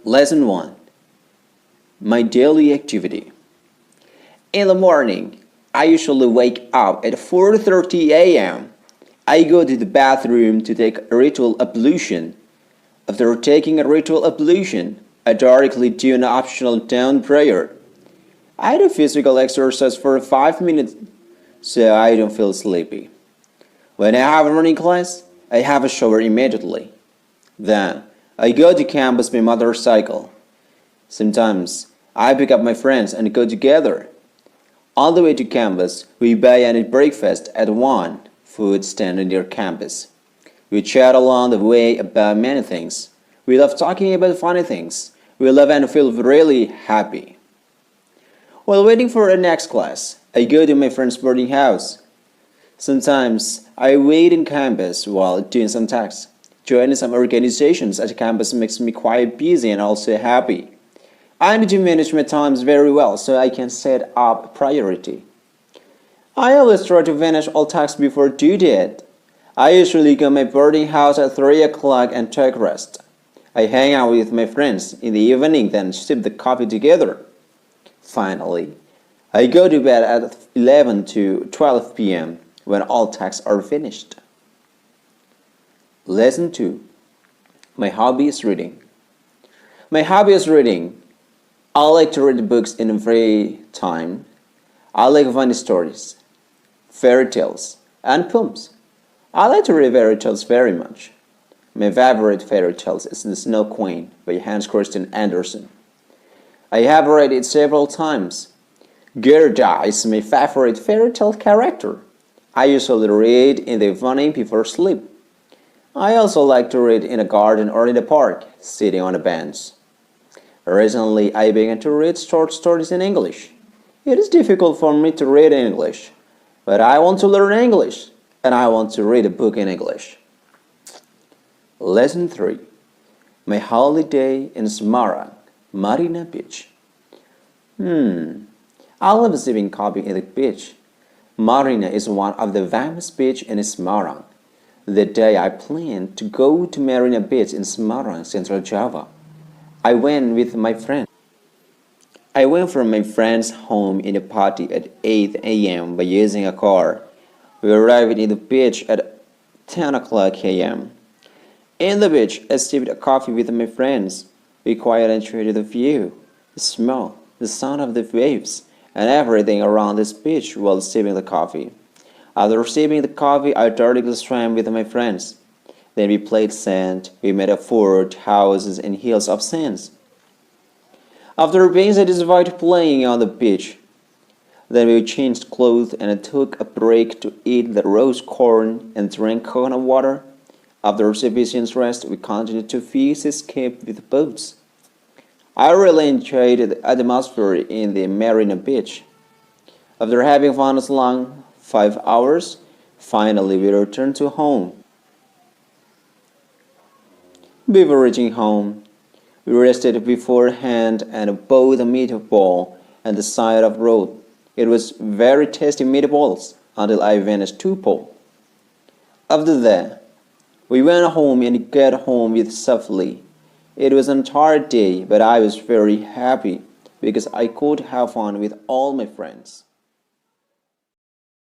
Lesson 1. My daily activity. In the morning, I usually wake up at 4:30 a.m. I go to the bathroom to take a ritual ablution. After taking a ritual ablution, I directly do an optional dawn prayer. I do physical exercise for 5 minutes so I don't feel sleepy. When I have a running class, I have a shower immediately. Then, I go to campus by motorcycle. Sometimes, I pick up my friends and go together. On the way to campus, we buy and eat breakfast at one food stand near campus. We chat along the way about many things. We love talking about funny things. We love and feel really happy. While waiting for the next class, I go to my friend's boarding house. Sometimes, I wait in campus while doing some tasks. Joining some organizations at campus makes me quite busy and also happy. I need to manage my times very well so I can set up priority. I always try to finish all tasks before due date. I usually go to my boarding house at 3 o'clock and take rest. I hang out with my friends in the evening, then sip the coffee together. Finally, I go to bed at 11 to 12 p.m. when all tasks are finished. Lesson 2. My hobby is reading. My hobby is reading. I like to read books in free time. I like funny stories, fairy tales, and poems. I like to read fairy tales very much. My favorite fairy tale is The Snow Queen by Hans Christian Andersen. I have read it several times. Gerda is my favorite fairy tale character. I usually read in the evening before sleep. I also like to read in a garden or in a park, sitting on a bench. Recently, I began to read short stories in English. It is difficult for me to read in English, but I want to learn English, and I want to read a book in English. Lesson 3. My holiday in Semarang, Marina Beach. I love sipping coffee in the beach. Marina is one of the famous beaches in Semarang. That day I planned to go to Marina Beach in Semarang, Central Java. I went with my friend. I went from my friend's home in the party at 8 a.m. by using a car. We arrived in the beach at 10 o'clock a.m. In the beach, I sipped a coffee with my friends. We quietly enjoyed the view, the smell, the sound of the waves, and everything around this beach while sipping the coffee. After sipping the coffee, I directly swam with my friends. Then we played sand. We made a fort, houses, and hills of sand. After being satisfied playing on the beach, then we changed clothes and took a break to eat the roast corn and drink coconut water. After sufficient rest, we continued to fish escape with boats. I really enjoyed the atmosphere in the Marina Beach. After having fun as long 5 hours, finally we returned to home. Before reaching home, we rested beforehand and bought a meatball and the side of road. It was very tasty meatballs until I finished 2 bowls. After that, we went home and got home with safely. It was an entire day, but I was very happy because I could have fun with all my friends.